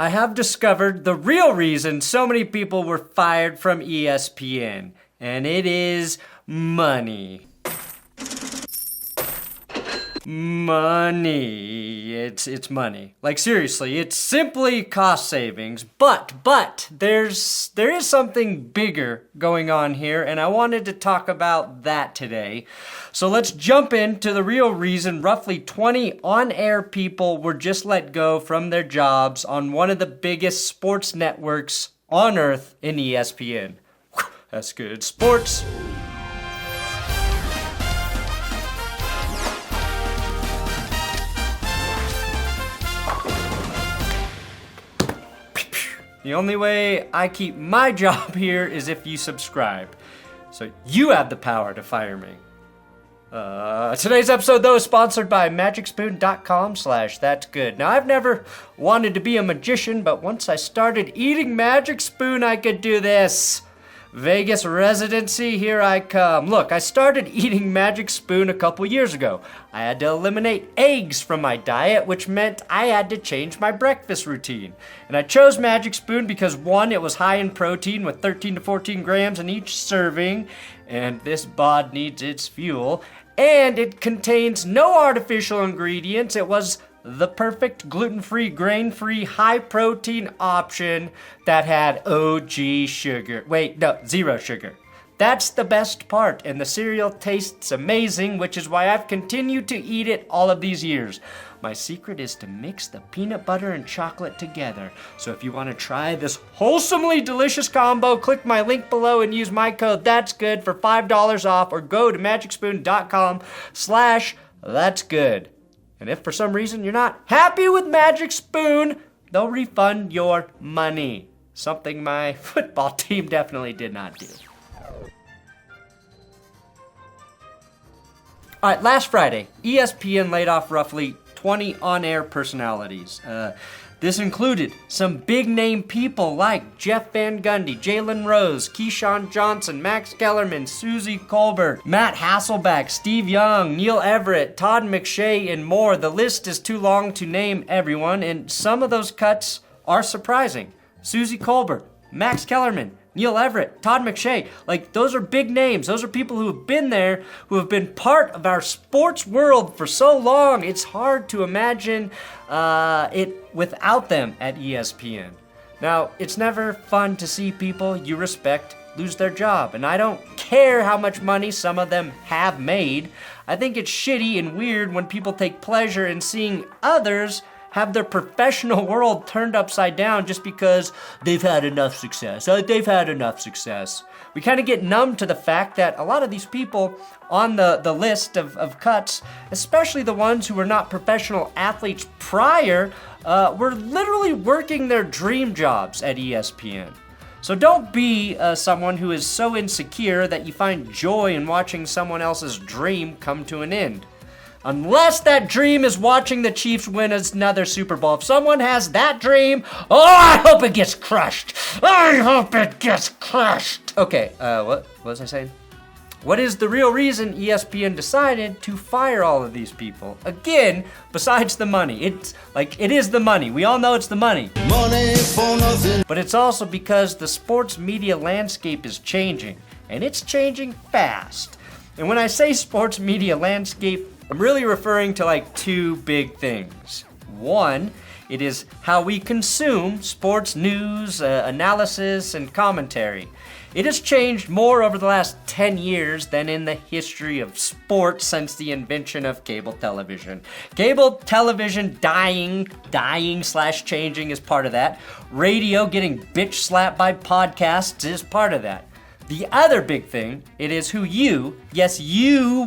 I have discovered the real reason so many people were fired from ESPN, and it is money. Money. It's money. Like, seriously, it's simply cost savings. But there is something bigger going on here, and I wanted to talk about that today. So let's jump into the real reason roughly 20 on-air people were just let go from their jobs on one of the biggest sports networks on earth in ESPN. That's good sports. The only way I keep my job here is if you subscribe. So you have the power to fire me. Today's episode, though, is sponsored by MagicSpoon.com/thatsgood. Now, I've never wanted to be a magician, but once I started eating Magic Spoon, I could do this. Vegas residency, here I come. Look, I started eating Magic Spoon a couple years ago. I had to eliminate eggs from my diet, which meant I had to change my breakfast routine. And I chose Magic Spoon because, one, it was high in protein with 13 to 14 grams in each serving, and this bod needs its fuel, and it contains no artificial ingredients. It was the perfect gluten-free, grain-free, high-protein option that had OG sugar. Wait, no, zero sugar. That's the best part, and the cereal tastes amazing, which is why I've continued to eat it all of these years. My secret is to mix the peanut butter and chocolate together. So if you want to try this wholesomely delicious combo, click my link below and use my code THATSGOOD for $5 off, or go to MagicSpoon.com/thatsgood. And if for some reason you're not happy with Magic Spoon, they'll refund your money. Something my football team definitely did not do. All right, last Friday, ESPN laid off roughly 20 on-air personalities. This included some big-name people like Jeff Van Gundy, Jalen Rose, Keyshawn Johnson, Max Kellerman, Suzy Kolber, Matt Hasselbeck, Steve Young, Neil Everett, Todd McShay, and more. The list is too long to name everyone, and some of those cuts are surprising. Suzy Kolber, Max Kellerman, Neil Everett, Todd McShay, like, those are big names. Those are people who have been there, who have been part of our sports world for so long. It's hard to imagine it without them at ESPN. Now, it's never fun to see people you respect lose their job, and I don't care how much money some of them have made. I think it's shitty and weird when people take pleasure in seeing others have their professional world turned upside down just because they've had enough success. They've had enough success. We kind of get numb to the fact that a lot of these people on the list of cuts, especially the ones who were not professional athletes prior, were literally working their dream jobs at ESPN. So don't be someone who is so insecure that you find joy in watching someone else's dream come to an end. Unless that dream is watching the Chiefs win another Super Bowl. If someone has that dream, I hope it gets crushed. I hope it gets crushed. Okay, what was I saying? What is the real reason ESPN decided to fire all of these people? Again, besides the money. It is the money. We all know it's the money. Money for nothing. But it's also because the sports media landscape is changing, and it's changing fast. And when I say sports media landscape, I'm really referring to two big things. One, it is how we consume sports news, analysis, and commentary. It has changed more over the last 10 years than in the history of sports since the invention of cable television. Cable television dying/changing is part of that. Radio getting bitch slapped by podcasts is part of that. The other big thing, it is who you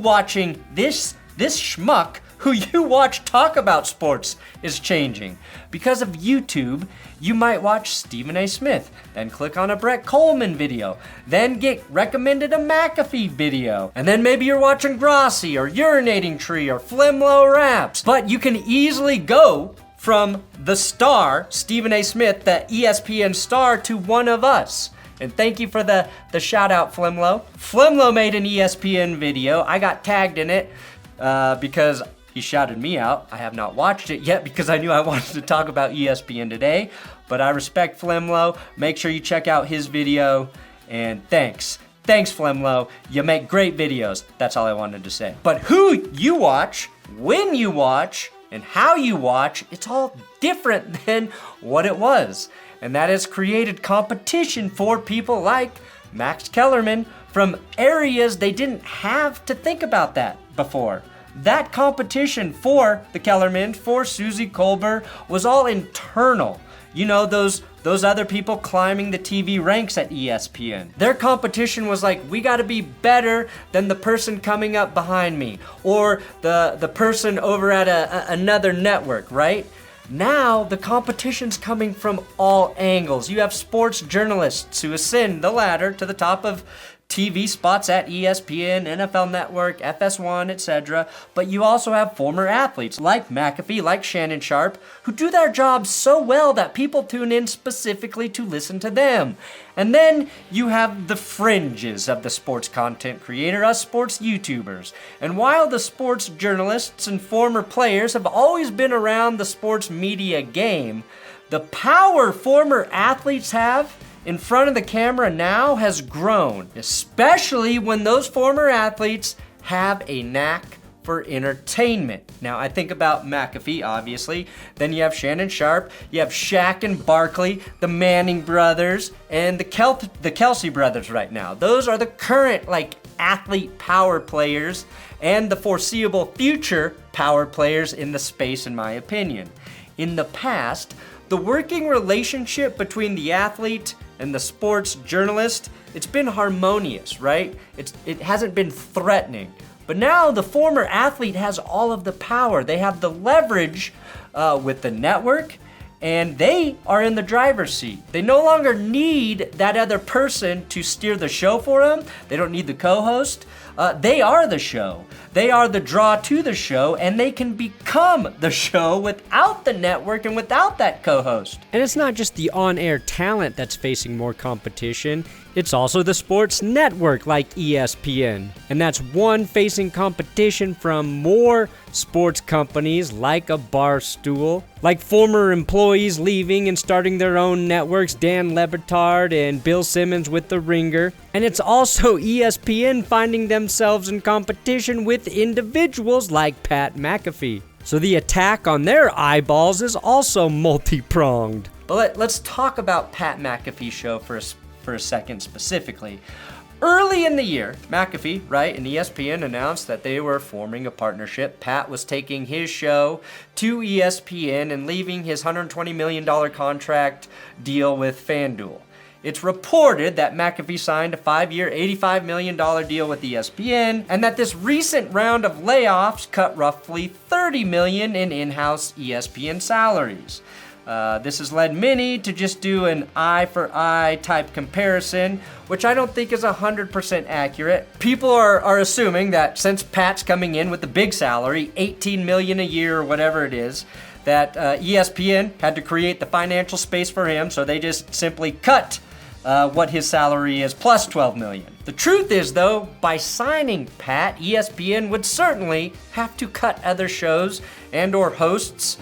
watching this schmuck who you watch talk about sports is changing. Because of YouTube, you might watch Stephen A. Smith, then click on a Brett Coleman video, then get recommended a McAfee video, and then maybe you're watching Grossi or Urinating Tree or Flimlo Raps. But you can easily go from the star, Stephen A. Smith, the ESPN star, to one of us. And thank you for the shout out, Flimlo. Flimlo made an ESPN video. I got tagged in it because he shouted me out. I have not watched it yet because I knew I wanted to talk about ESPN today. but I respect Flemlo. Make sure you check out his video, and thanks. Thanks, Flemlo. You make great videos. That's all I wanted to say. But who you watch, when you watch, and how you watch, it's all different than what it was. And that has created competition for people like Max Kellerman from areas they didn't have to think about that before. That competition for the Kellerman, for Susie Kolber, was all internal. You know, those other people climbing the TV ranks at ESPN. Their competition was like, we gotta be better than the person coming up behind me, or the person over at another network, right? Now, the competition's coming from all angles. You have sports journalists who ascend the ladder to the top of TV spots at ESPN, NFL Network, FS1, etc. But you also have former athletes like McAfee, like Shannon Sharpe, who do their jobs so well that people tune in specifically to listen to them. And then you have the fringes of the sports content creator, us sports YouTubers. And while the sports journalists and former players have always been around the sports media game, the power former athletes have in front of the camera now has grown, especially when those former athletes have a knack for entertainment. Now, I think about McAfee, obviously. Then you have Shannon Sharpe, you have Shaq and Barkley, the Manning brothers, and the Kelsey brothers right now. Those are the current, athlete power players and the foreseeable future power players in the space, in my opinion. In the past, the working relationship between the athlete and the sports journalist, it's been harmonious, right? It hasn't been threatening. But now the former athlete has all of the power. They have the leverage with the network, and they are in the driver's seat. They no longer need that other person to steer the show for them. They don't need the co-host. They are the show. They are the draw to the show, and they can become the show without the network and without that co-host. And it's not just the on-air talent that's facing more competition, it's also the sports network like ESPN. And that's one facing competition from more sports companies like a Barstool, like former employees leaving and starting their own networks, Dan Le Batard and Bill Simmons with The Ringer. And it's also ESPN finding themselves in competition with individuals like Pat McAfee. So the attack on their eyeballs is also multi-pronged. But let's talk about Pat McAfee's show for a second specifically. Early in the year, McAfee, right, and ESPN announced that they were forming a partnership. Pat was taking his show to ESPN and leaving his $120 million contract deal with FanDuel. It's reported that McAfee signed a 5-year, $85 million deal with ESPN, and that this recent round of layoffs cut roughly $30 million in in-house ESPN salaries. This has led many to just do an eye-for-eye type comparison, which I don't think is 100% accurate. People are assuming that since Pat's coming in with the big salary, $18 million a year or whatever it is, that ESPN had to create the financial space for him, so they just simply cut what his salary is plus $12 million. The truth is, though, by signing Pat, ESPN would certainly have to cut other shows and or hosts.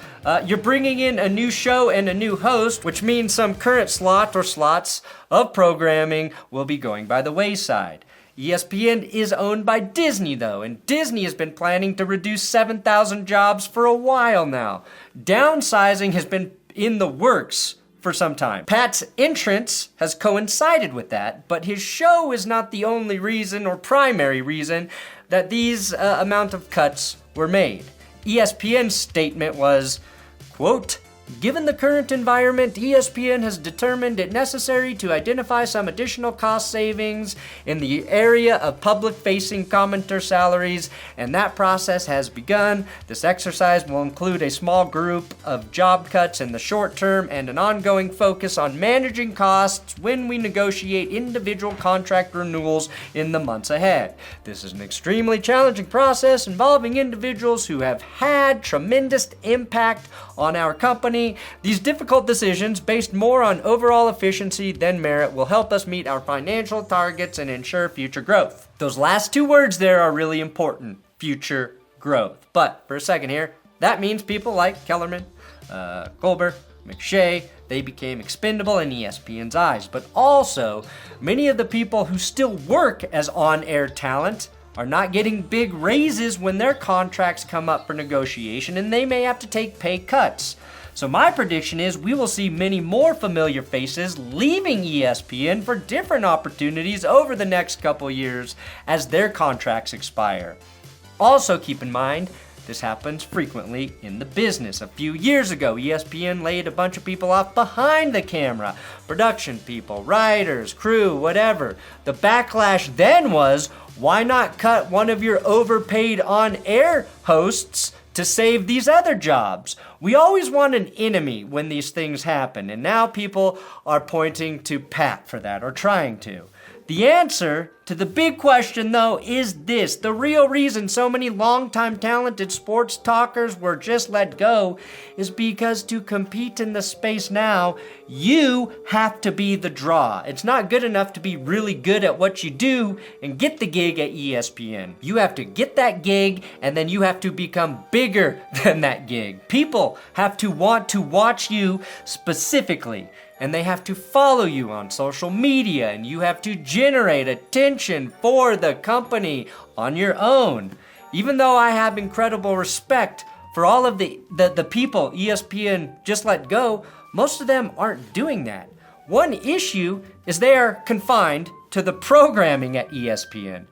You're bringing in a new show and a new host, which means some current slot or slots of programming will be going by the wayside. ESPN is owned by Disney, though, and Disney has been planning to reduce 7,000 jobs for a while now. Downsizing has been in the works for some time. Pat's entrance has coincided with that, but his show is not the only reason or primary reason that these amount of cuts were made. ESPN's statement was, quote, "Given the current environment, ESPN has determined it necessary to identify some additional cost savings in the area of public-facing commentator salaries, and that process has begun. This exercise will include a small group of job cuts in the short term and an ongoing focus on managing costs when we negotiate individual contract renewals in the months ahead. This is an extremely challenging process involving individuals who have had tremendous impact on our company. These difficult decisions, based more on overall efficiency than merit, will help us meet our financial targets and ensure future growth." Those last two words there are really important, future growth. But for a second here, that means people like Kellerman, Kolber, McShay, they became expendable in ESPN's eyes. But also, many of the people who still work as on-air talent are not getting big raises when their contracts come up for negotiation, and they may have to take pay cuts. So my prediction is we will see many more familiar faces leaving ESPN for different opportunities over the next couple years as their contracts expire. Also keep in mind, this happens frequently in the business. A few years ago, ESPN laid a bunch of people off behind the camera. Production people, writers, crew, whatever. The backlash then was, why not cut one of your overpaid on-air hosts to save these other jobs? We always want an enemy when these things happen, and now people are pointing to Pat for that, or trying to. The answer to the big question, though, is this. The real reason so many longtime talented sports talkers were just let go is because to compete in the space now, you have to be the draw. It's not good enough to be really good at what you do and get the gig at ESPN. You have to get that gig, and then you have to become bigger than that gig. People have to want to watch you specifically, and they have to follow you on social media, and you have to generate attention for the company on your own. Even though I have incredible respect for all of the people ESPN just let go, most of them aren't doing that. One issue is they are confined to the programming at ESPN.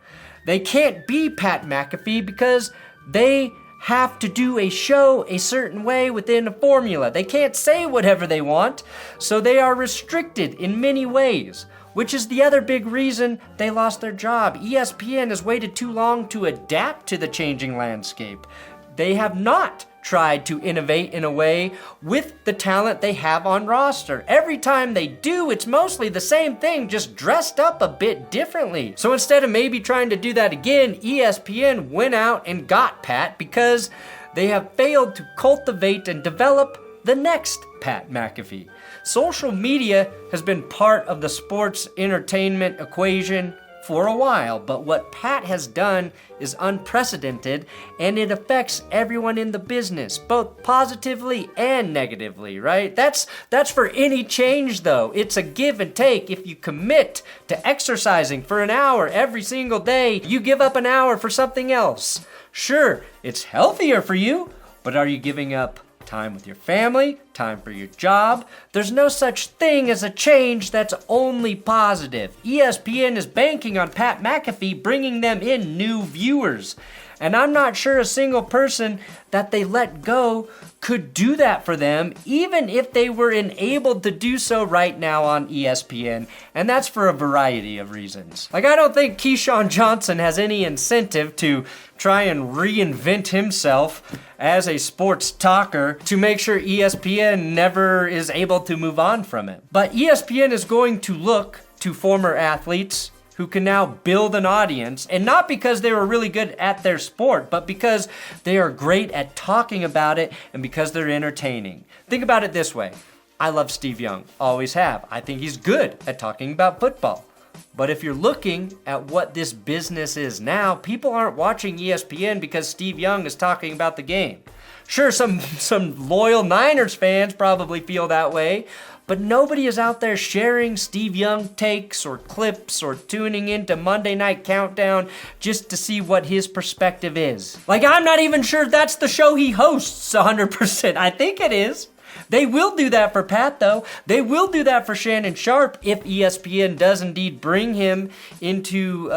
They can't be Pat McAfee because they have to do a show a certain way within a formula. They can't say whatever they want, so they are restricted in many ways, which is the other big reason they lost their job. ESPN has waited too long to adapt to the changing landscape. They have not tried to innovate in a way with the talent they have on roster. Every time they do, it's mostly the same thing, just dressed up a bit differently. So instead of maybe trying to do that again, ESPN went out and got Pat because they have failed to cultivate and develop the next Pat McAfee. Social media has been part of the sports entertainment equation for a while, but what Pat has done is unprecedented, and it affects everyone in the business, both positively and negatively, right? That's for any change, though. It's a give and take. If you commit to exercising for an hour every single day, you give up an hour for something else. Sure, it's healthier for you, but are you giving up time with your family, time for your job? There's no such thing as a change that's only positive. ESPN is banking on Pat McAfee bringing them in new viewers. And I'm not sure a single person that they let go could do that for them, even if they were enabled to do so right now on ESPN. And that's for a variety of reasons. Like, I don't think Keyshawn Johnson has any incentive to try and reinvent himself as a sports talker to make sure ESPN never is able to move on from it. But ESPN is going to look to former athletes who can now build an audience, and not because they were really good at their sport, but because they are great at talking about it and because they're entertaining. Think about it this way. I love Steve Young, always have. I think he's good at talking about football. But if you're looking at what this business is now, people aren't watching ESPN because Steve Young is talking about the game. Sure, some loyal Niners fans probably feel that way, but nobody is out there sharing Steve Young takes or clips or tuning into Monday Night Countdown just to see what his perspective is. Like, I'm not even sure that's the show he hosts 100%. I think it is. They will do that for Pat, though. They will do that for Shannon Sharpe if ESPN does indeed bring him into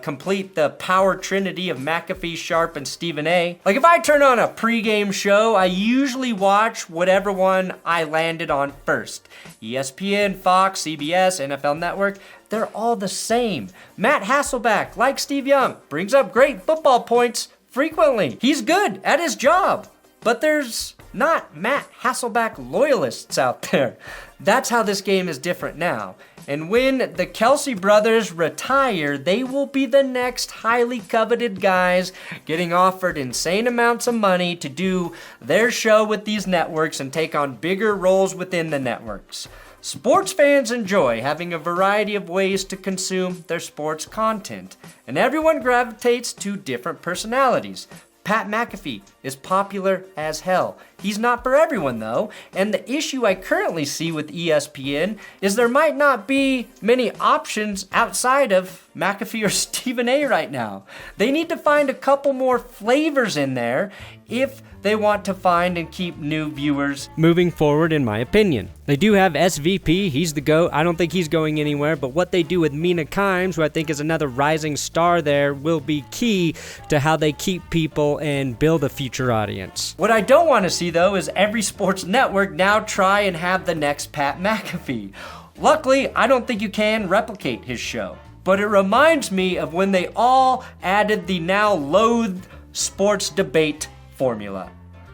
complete the power trinity of McAfee, Sharpe, and Stephen A. Like, if I turn on a pregame show, I usually watch whatever one I landed on first. ESPN, Fox, CBS, NFL Network, they're all the same. Matt Hasselbeck, like Steve Young, brings up great football points frequently. He's good at his job. But there's not Matt Hasselbeck loyalists out there. That's how this game is different now. And when the Kelsey brothers retire, they will be the next highly coveted guys getting offered insane amounts of money to do their show with these networks and take on bigger roles within the networks. Sports fans enjoy having a variety of ways to consume their sports content, and everyone gravitates to different personalities. Pat McAfee is popular as hell. He's not for everyone though, and the issue I currently see with ESPN is there might not be many options outside of McAfee or Stephen A right now. They need to find a couple more flavors in there if they want to find and keep new viewers moving forward, in my opinion. They do have SVP, he's the GOAT. I don't think he's going anywhere, but what they do with Mina Kimes, who I think is another rising star there, will be key to how they keep people and build a future audience. What I don't want to see, though, is every sports network now try and have the next Pat McAfee. Luckily, I don't think you can replicate his show. But it reminds me of when they all added the now loathed sports debate formula.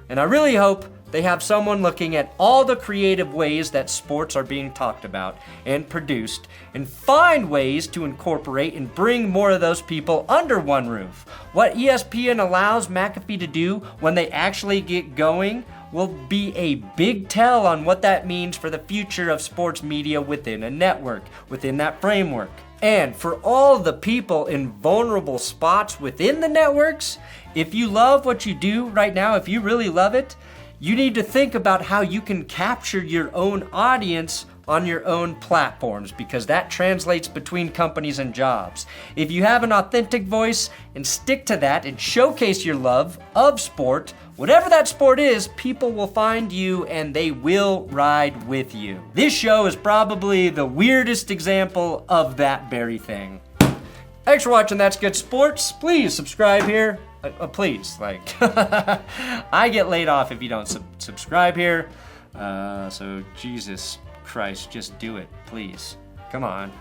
And I really hope they have someone looking at all the creative ways that sports are being talked about and produced and find ways to incorporate and bring more of those people under one roof. What ESPN allows McAfee to do when they actually get going will be a big tell on what that means for the future of sports media within a network, within that framework. And for all the people in vulnerable spots within the networks, if you love what you do right now, if you really love it, you need to think about how you can capture your own audience on your own platforms, because that translates between companies and jobs. If you have an authentic voice and stick to that and showcase your love of sport, whatever that sport is, people will find you and they will ride with you. This show is probably the weirdest example of that very thing. Thanks for watching That's Good Sports. Please subscribe here. Please, I get laid off if you don't subscribe here. So Jesus Christ, just do it, please. Come on.